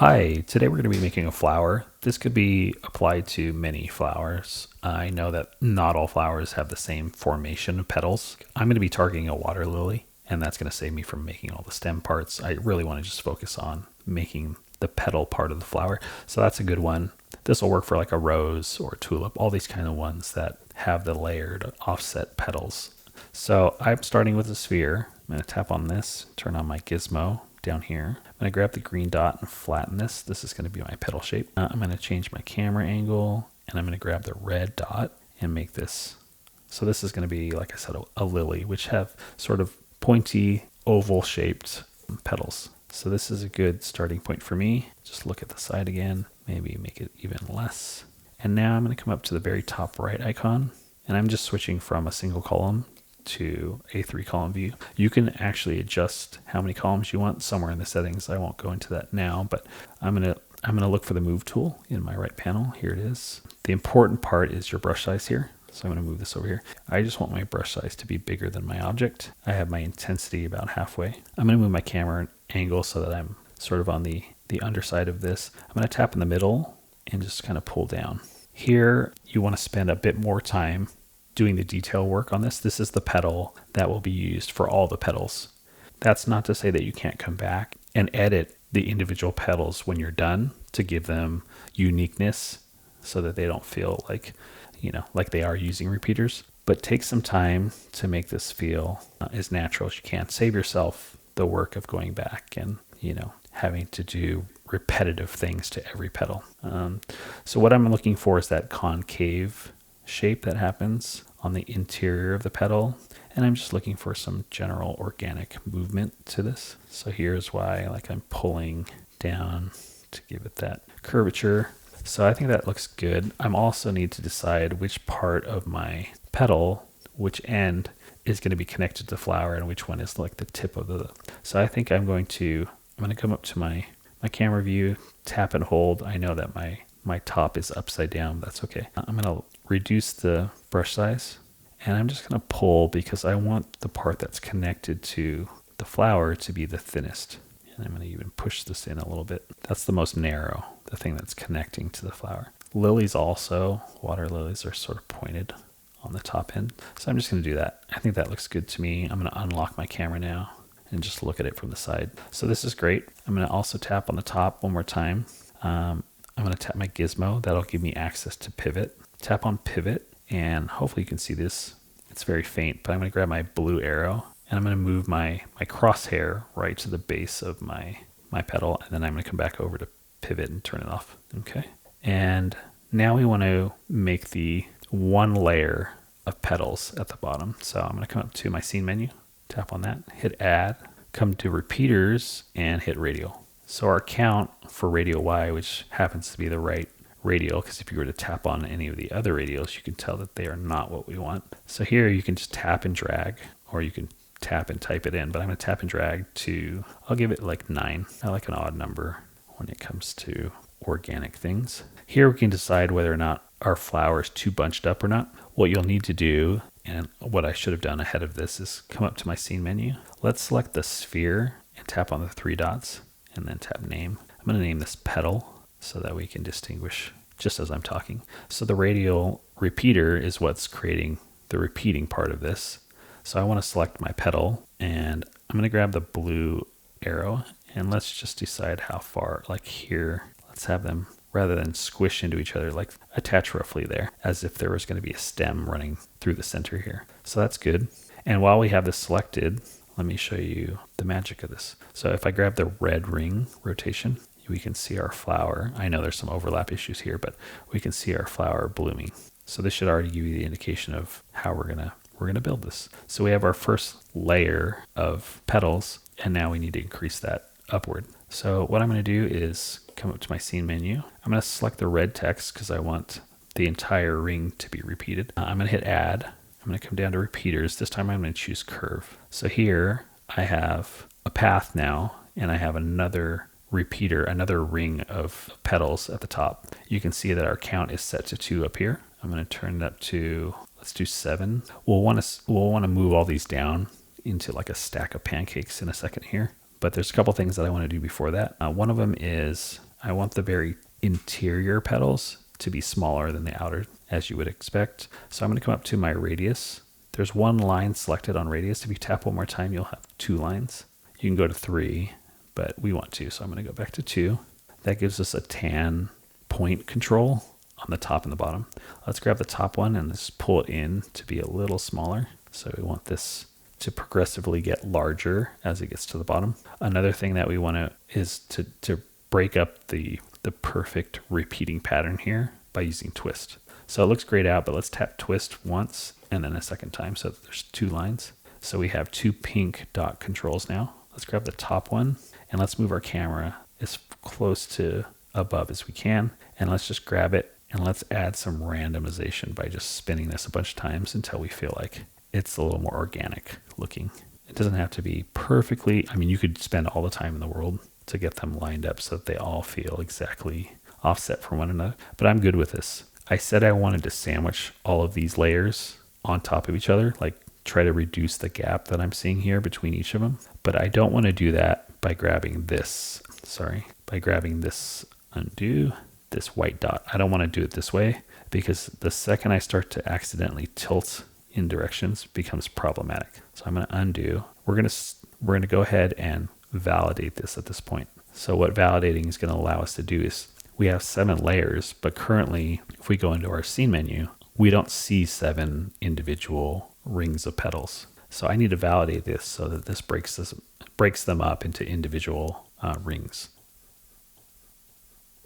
Hi, today we're going to be making a flower. This could be applied to many flowers. I know that not all flowers have the same formation of petals. I'm going to be targeting a water lily, and that's going to save me from making all the stem parts. I really want to just focus on making the petal part of the flower. So that's a good one. This will work for like a rose or a tulip, all these kind of ones that have the layered offset petals. So I'm starting with a sphere. I'm going to tap on this, turn on my gizmo down here. I'm going to grab the green dot and flatten this. This is going to be my petal shape. I'm going to change my camera angle, and I'm going to grab the red dot and make this. So this is going to be, like I said, a lily, which have sort of pointy oval shaped petals. So this is a good starting point for me. Just look at the side again, maybe make it even less. And now I'm going to come up to the very top right icon, and I'm just switching from a single column to a 3-column view. You can actually adjust how many columns you want somewhere in the settings. I won't go into that now, but I'm gonna look for the move tool in my right panel. Here it is. The important part is your brush size here. So I'm gonna move this over here. I just want my brush size to be bigger than my object. I have my intensity about halfway. I'm gonna move my camera angle so that I'm sort of on the underside of this. I'm gonna tap in the middle and just kind of pull down. Here, you wanna spend a bit more time doing the detail work on this. This is the petal that will be used for all the petals. That's not to say that you can't come back and edit the individual petals when you're done to give them uniqueness so that they don't feel like, like they are using repeaters. But take some time to make this feel as natural as you can. Save yourself the work of going back and, having to do repetitive things to every petal. So what I'm looking for is that concave shape that happens on the interior of the petal, and I'm just looking for some general organic movement to this. So here's why I'm pulling down to give it that curvature. So I think that looks good. I'm also need to decide which part of my petal, which end is going to be connected to the flower and which one is like the tip of the. So I think I'm going to come up to my camera view, tap and hold. I know that my top is upside down. That's okay. I'm going to reduce the brush size, and I'm just going to pull because I want the part that's connected to the flower to be the thinnest. And I'm going to even push this in a little bit. That's the most narrow, the thing that's connecting to the flower. Lilies also, water lilies, are sort of pointed on the top end. So I'm just going to do that. I think that looks good to me. I'm going to unlock my camera now and just look at it from the side. So this is great. I'm going to also tap on the top one more time. I'm going to tap my gizmo. That'll give me access to pivot. Tap on pivot, and hopefully you can see this. It's very faint, but I'm going to grab my blue arrow, and I'm going to move my crosshair right to the base of my petal, and then I'm going to come back over to pivot and turn it off. Okay. And now we want to make the one layer of petals at the bottom. So I'm going to come up to my scene menu, tap on that, hit add, come to repeaters, and hit radial. So our count for radial Y, which happens to be the right radial, because if you were to tap on any of the other radials, you can tell that they are not what we want. So here you can just tap and drag, or you can tap and type it in, but I'm going to tap and drag to, I'll give it like 9. I like an odd number when it comes to organic things. Here we can decide whether or not our flower is too bunched up or not. What you'll need to do, and what I should have done ahead of this, is come up to my scene menu. Let's select the sphere and tap on the 3 dots. And then tap name. I'm going to name this Petal so that we can distinguish just as I'm talking. So the radial repeater is what's creating the repeating part of this. So I want to select my petal, and I'm going to grab the blue arrow, and let's just decide how far, like here. Let's have them, rather than squish into each other, like attach roughly there, as if there was going to be a stem running through the center here. So that's good. And while we have this selected, let me show you the magic of this. So if I grab the red ring rotation, we can see our flower. I know there's some overlap issues here, but we can see our flower blooming. So this should already give you the indication of how we're gonna build this. So we have our first layer of petals, and now we need to increase that upward. So what I'm gonna do is come up to my scene menu. I'm gonna select the red text because I want the entire ring to be repeated. I'm gonna hit add. I'm going to come down to repeaters. This time I'm going to choose curve. So here I have a path now, and I have another repeater, another ring of petals at the top. You can see that our count is set to 2 up here. I'm going to turn it up to, let's do 7. We'll want to move all these down into like a stack of pancakes in a second here. But there's a couple things that I want to do before that. One of them is I want the very interior petals to be smaller than the outer, as you would expect. So I'm going to come up to my radius. There's one line selected on radius. If you tap one more time, you'll have 2 lines. You can go to 3, but we want 2, so I'm going to go back to 2. That gives us a tan point control on the top and the bottom. Let's grab the top one and just pull it in to be a little smaller. So we want this to progressively get larger as it gets to the bottom. Another thing that we want is to break up the perfect repeating pattern here by using twist. So it looks grayed out, but let's tap twist once and then a second time so that there's 2 lines. So we have 2 pink dot controls now. Let's grab the top one and let's move our camera as close to above as we can. And let's just grab it and let's add some randomization by just spinning this a bunch of times until we feel like it's a little more organic looking. It doesn't have to be perfectly, I mean, you could spend all the time in the world to get them lined up so that they all feel exactly offset from one another, but I'm good with this. I said I wanted to sandwich all of these layers on top of each other, like try to reduce the gap that I'm seeing here between each of them, but I don't want to do that by grabbing this, undo, this white dot. I don't want to do it this way because the second I start to accidentally tilt in directions becomes problematic. So I'm going to undo. We're going to go ahead and validate this at this point. So what validating is going to allow us to do is we have 7 layers, but currently if we go into our scene menu, we don't see 7 individual rings of petals. So I need to validate this so that this breaks them up into individual rings.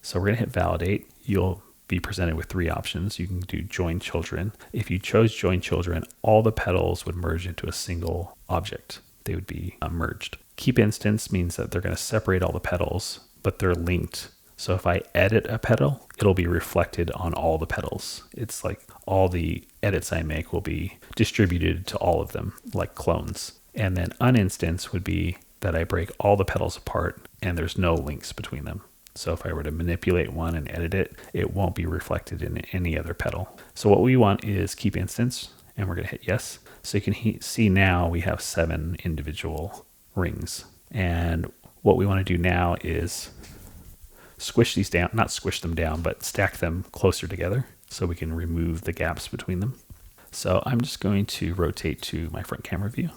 So we're going to hit validate. You'll be presented with 3 options. You can do join children. If you chose join children, all the petals would merge into a single object. They would be merged. Keep instance means that they're going to separate all the petals, but they're linked. So if I edit a petal, it'll be reflected on all the petals. It's like all the edits I make will be distributed to all of them, like clones. And then uninstance would be that I break all the petals apart and there's no links between them. So if I were to manipulate one and edit it, it won't be reflected in any other petal. So what we want is keep instance, and we're going to hit yes. So you can see now we have 7 individual rings. And what we want to do now is squish these down, not squish them down, but stack them closer together so we can remove the gaps between them. So I'm just going to rotate to my front camera view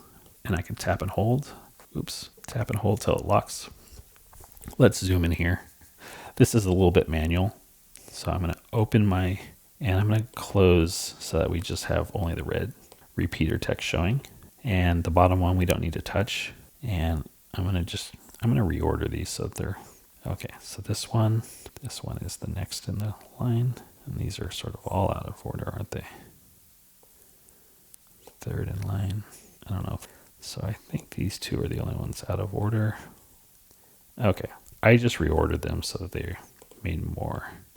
and I can tap and hold. Oops, tap and hold till it locks. Let's zoom in here. This is a little bit manual. So I'm going to open and I'm going to close so that we just have only the red repeater text showing. And the bottom one we don't need to touch. And I'm going to reorder these so that they're okay. So this one is the next in the line. And these are sort of all out of order, aren't they? Third in line. I don't know. So I think these 2 are the only ones out of order. Okay. I just reordered them so that they made a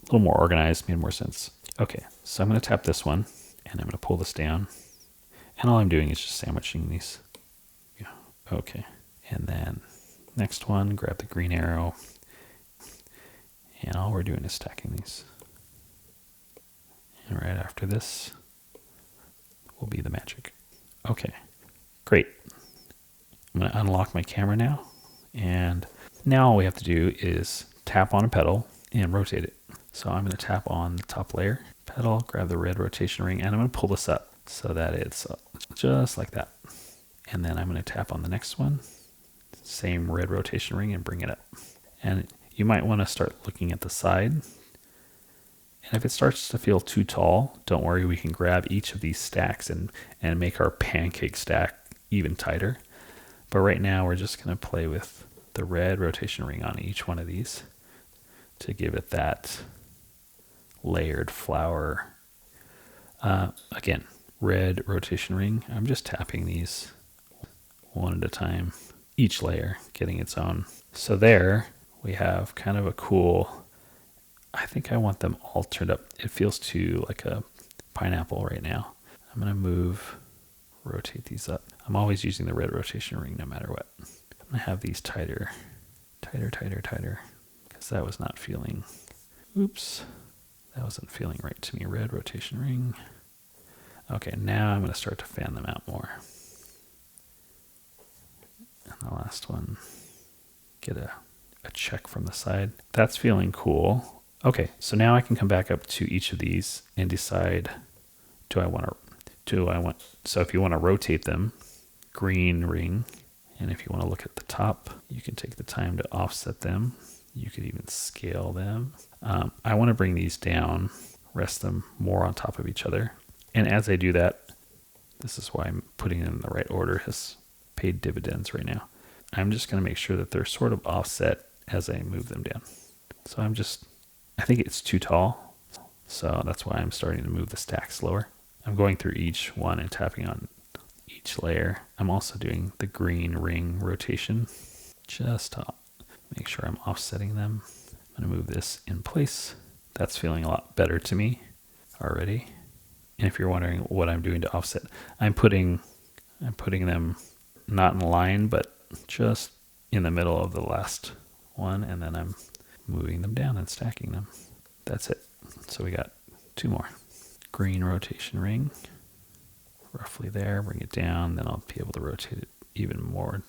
little more organized, made more sense. Okay, so I'm going to tap this one and I'm going to pull this down. And all I'm doing is just sandwiching these. Yeah, okay. And then next one, grab the green arrow. And all we're doing is stacking these. And right after this will be the magic. Okay, great. I'm going to unlock my camera now. And now all we have to do is tap on a petal and rotate it. So I'm going to tap on the top layer, petal, grab the red rotation ring, and I'm going to pull this up so that it's just like that. And then I'm going to tap on the next one, same red rotation ring, and bring it up. And you might want to start looking at the side. And if it starts to feel too tall, don't worry, we can grab each of these stacks and make our pancake stack even tighter. But right now we're just going to play with the red rotation ring on each one of these to give it that layered flower. Again, red rotation ring. I'm just tapping these one at a time, each layer getting its own. So there we have kind of a cool, I think I want them all turned up. It feels too like a pineapple right now. I'm going to rotate these up. I'm always using the red rotation ring no matter what. I'm going to have these tighter, because that was not feeling, oops, that wasn't feeling right to me. Red rotation ring. Okay, now I'm going to start to fan them out more. And the last one, get a a check from the side. That's feeling cool. Okay, so now I can come back up to each of these and decide, so if you want to rotate them, green ring. And if you want to look at the top, you can take the time to offset them. You could even scale them. I want to bring these down, rest them more on top of each other. And as I do that, this is why I'm putting them in the right order, has paid dividends right now. I'm just going to make sure that they're sort of offset as I move them down. So I think it's too tall. So that's why I'm starting to move the stack slower. I'm going through each one and tapping on each layer. I'm also doing the green ring rotation just to make sure I'm offsetting them. I'm going to move this in place. That's feeling a lot better to me already. And if you're wondering what I'm doing to offset, I'm putting them not in line, but just in the middle of the last one, and then I'm moving them down and stacking them. That's it. So we got two more. Green rotation ring, roughly there, bring it down, then I'll be able to rotate it even more.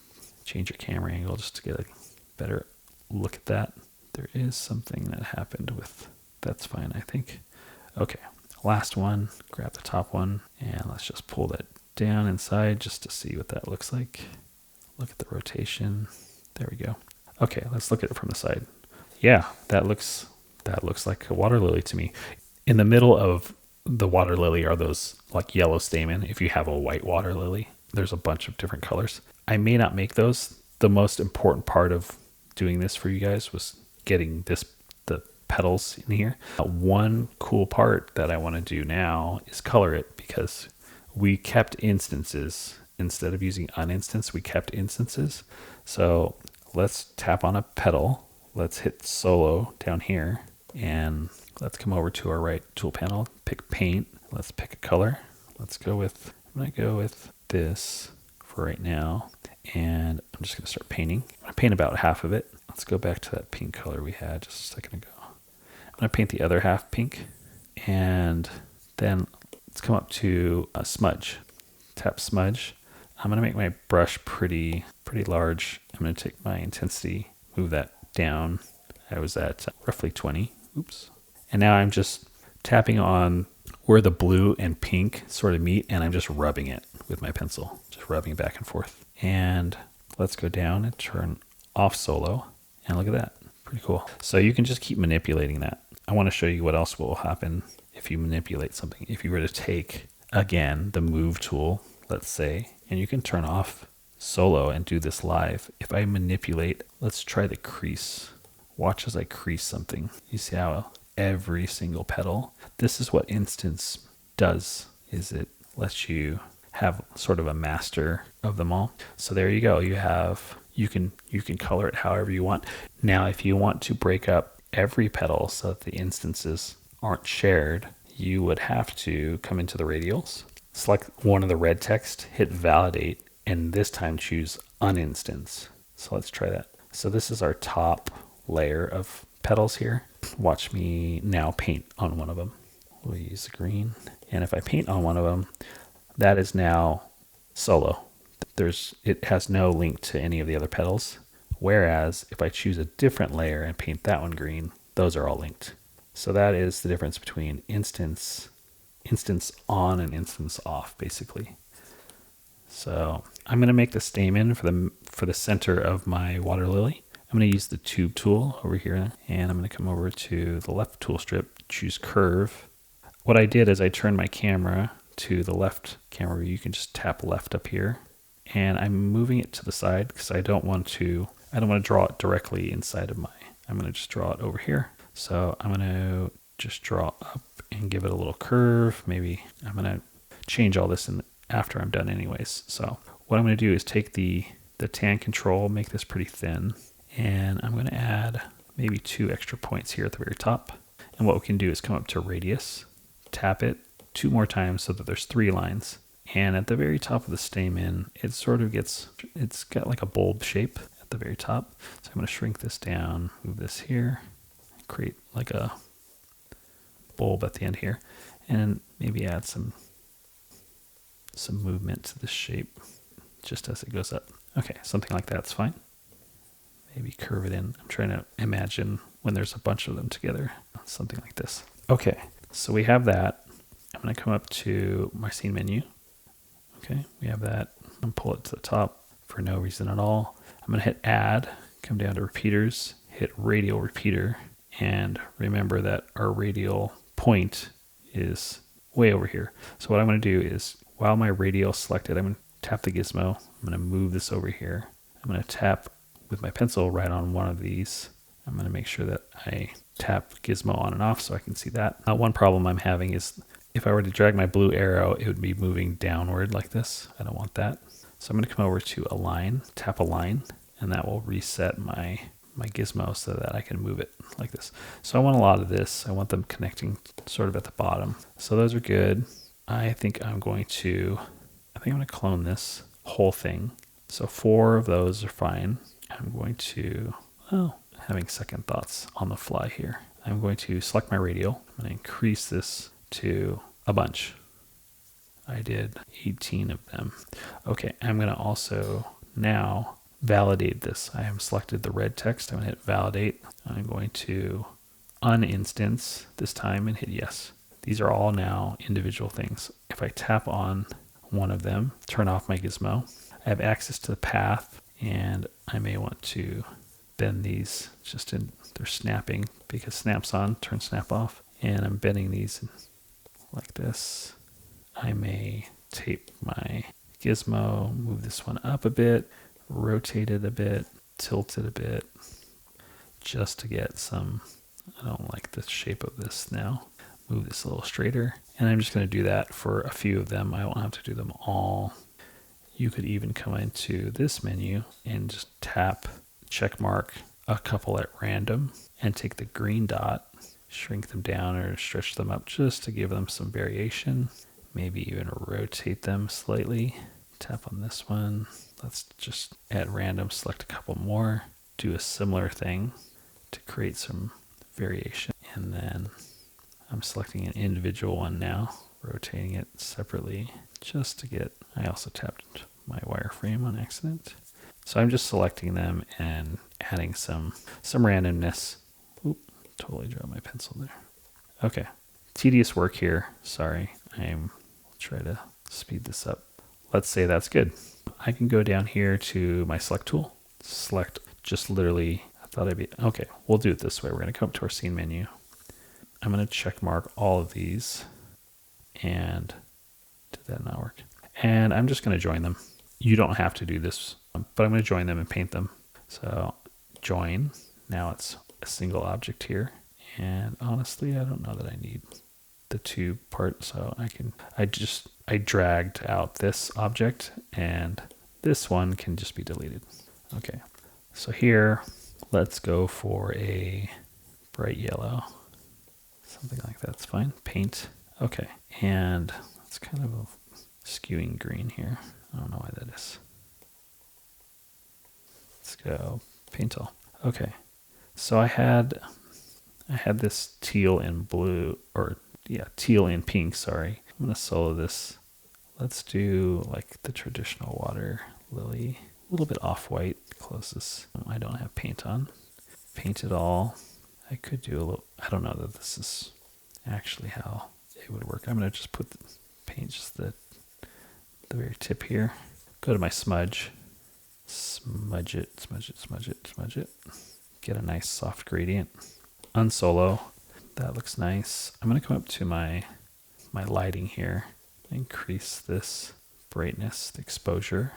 Change your camera angle just to get a better look at that. There is something that happened with, that's fine, I think. Okay, last one, grab the top one, and let's just pull that down inside just to see what that looks like. Look at the rotation. There we go. Okay, let's look at it from the side. Yeah, that looks like a water lily to me. In the middle of the water lily are those like yellow stamen. If you have a white water lily, there's a bunch of different colors. I may not make those. The most important part of doing this for you guys was getting the petals in here. One cool part that I want to do now is color it, because we kept instances instead of using uninstance. We kept instances. So let's tap on a petal. Let's hit solo down here, and let's come over to our right tool panel, pick paint. Let's pick a color. I'm going to go with this for right now. And I'm just going to start painting. I'm going to paint about half of it. Let's go back to that pink color we had just a second ago. I'm going to paint the other half pink. And then let's come up to a smudge. Tap smudge. I'm going to make my brush pretty large. I'm going to take my intensity, move that down. I was at roughly 20. Oops. And now I'm just tapping on where the blue and pink sort of meet, and I'm just rubbing it with my pencil, just rubbing back and forth. And let's go down and turn off solo, and look at that. Pretty cool. So you can just keep manipulating that. I want to show you what else will happen if you manipulate something. If you were to take, again, the move tool, let's say, and you can turn off solo and do this live. If I manipulate, let's try the crease. Watch as I crease something. You see how every single petal, this is what instance does, is it lets you have sort of a master of them all. So there you go. You can color it however you want. Now, if you want to break up every petal so that the instances aren't shared, you would have to come into the radials, select one of the red text, hit validate, and this time choose uninstance. So let's try that. So this is our top layer of petals here. Watch me now paint on one of them. We'll use the green. And if I paint on one of them, that is now solo. It has no link to any of the other petals. Whereas if I choose a different layer and paint that one green, those are all linked. So that is the difference between instance on and instance off, basically. So I'm going to make the stamen for the center of my water lily. I'm going to use the tube tool over here, and I'm going to come over to the left tool strip, choose curve. What I did is I turned my camera to the left camera view. You can just tap left up here, and I'm moving it to the side because I don't want to draw it directly inside of I'm going to just draw it over here. So I'm going to just draw up and give it a little curve. Maybe I'm going to change all this after I'm done anyways. So what I'm going to do is take the tan control, make this pretty thin, and I'm going to add maybe 2 extra points here at the very top. And what we can do is come up to radius, tap it 2 more times so that there's 3 lines. And at the very top of the stamen, it's got like a bulb shape at the very top. So I'm going to shrink this down, move this here, create like a bulb at the end here, and maybe add some movement to this shape just as it goes up. Okay, something like that's fine. maybe curve it in. I'm trying to imagine when there's a bunch of them together, something like this. Okay, so we have that. I'm going to come up to my scene menu. Okay, we have that. I'm going to pull it to the top for no reason at all. I'm going to hit add, come down to repeaters, hit radial repeater, and remember that our radial point is way over here. So what I'm going to do is, while my radial is selected, I'm going to tap the gizmo. I'm going to move this over here. I'm going to tap with my pencil right on one of these. I'm going to make sure that I tap gizmo on and off so I can see that. Now, one problem I'm having is if I were to drag my blue arrow, it would be moving downward like this. I don't want that. So I'm going to come over to align, tap align, and that will reset my gizmo so that I can move it like this. So I want a lot of this. I want them connecting sort of at the bottom. So those are good. I think I'm going to clone this whole thing. So 4 of those are fine. I'm going to, having second thoughts on the fly here. I'm going to select my radial. I'm going to increase this to a bunch. I did 18 of them. Okay, I'm going to also now validate this. I have selected the red text. I'm going to hit validate. I'm going to uninstance this time and hit yes. These are all now individual things. If I tap on one of them, turn off my gizmo, I have access to the path, and I may want to bend these just in, they're snapping because snaps on, turn snap off, and I'm bending these like this. I may tape my gizmo, move this one up a bit, rotate it a bit, tilt it a bit, just to get some, I don't like the shape of this now. Move this a little straighter. And I'm just going to do that for a few of them. I won't have to do them all. You could even come into this menu and just tap, check mark a couple at random, and take the green dot, shrink them down or stretch them up just to give them some variation. Maybe even rotate them slightly. Tap on this one. Let's just at random select a couple more. Do a similar thing to create some variation. And then I'm selecting an individual one now, rotating it separately just to get, I also tapped my wireframe on accident. So I'm just selecting them and adding some randomness. Oop, totally dropped my pencil there. Okay, tedious work here. Sorry, I'll try to speed this up. Let's say that's good. I can go down here to my select tool, select just literally, okay, we'll do it this way. We're gonna come up to our scene menu. I'm gonna check mark all of these, and did that not work? And I'm just gonna join them. You don't have to do this, but I'm gonna join them and paint them. So join, now it's a single object here. And honestly, I don't know that I need the 2 part, so I dragged out this object and this one can just be deleted. Okay, so here, let's go for a bright yellow. Something like that's fine. Paint. Okay, and it's kind of a skewing green here. I don't know why that is. Let's go Petal. Okay, so I had this teal and blue, or yeah, teal and pink, sorry. I'm gonna solo this. Let's do like the traditional water lily, a little bit off-white, closest. I don't have paint on. Paint it all. I could do a little, I don't know that this is actually how it would work. I'm gonna just put the paint just the very tip here. Go to my smudge, smudge it, smudge it, smudge it, smudge it. Get a nice soft gradient. Unsolo, that looks nice. I'm gonna come up to my lighting here, increase this brightness, the exposure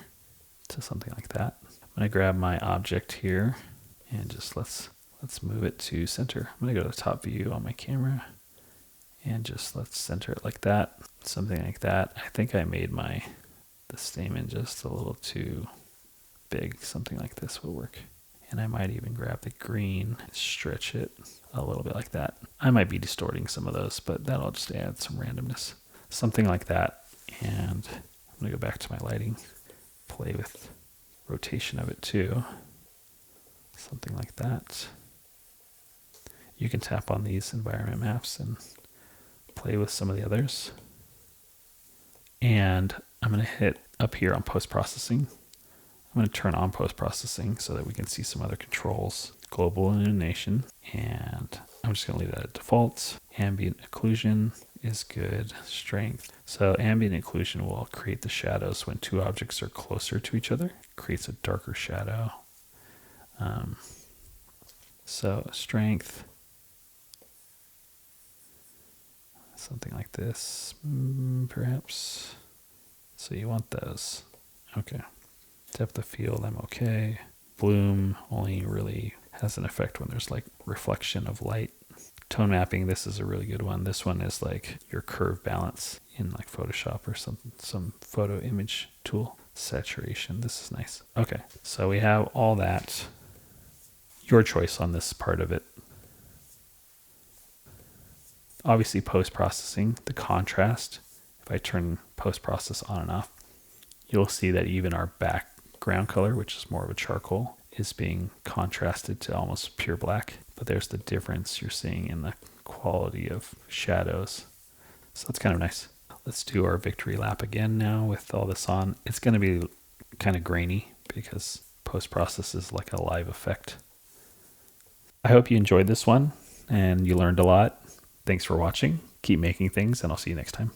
to something like that. I'm gonna grab my object here and just let's move it to center. I'm gonna go to top view on my camera and just let's center it like that, something like that. I think I made the stamen just a little too big. Something like this will work. And I might even grab the green, stretch it a little bit like that. I might be distorting some of those, but that'll just add some randomness. Something like that. And I'm gonna go back to my lighting, play with rotation of it too. Something like that. You can tap on these environment maps and play with some of the others. And I'm gonna hit up here on post-processing. I'm going to turn on post-processing so that we can see some other controls. Global illumination, and I'm just going to leave that at default. Ambient occlusion is good. Strength. So ambient occlusion will create the shadows when two objects are closer to each other. It creates a darker shadow. So strength, something like this, perhaps. So you want those. Okay. Depth of field, I'm okay. Bloom only really has an effect when there's like reflection of light. Tone mapping, this is a really good one. This one is like your curve balance in like Photoshop or some photo image tool. Saturation, this is nice. Okay, so we have all that. Your choice on this part of it. Obviously post-processing, the contrast, if I turn post-process on and off, you'll see that even our background color, which is more of a charcoal, is being contrasted to almost pure black. But there's the difference you're seeing in the quality of shadows. So that's kind of nice. Let's do our victory lap again now with all this on. It's going to be kind of grainy because post-process is like a live effect. I hope you enjoyed this one and you learned a lot. Thanks for watching. Keep making things, and I'll see you next time.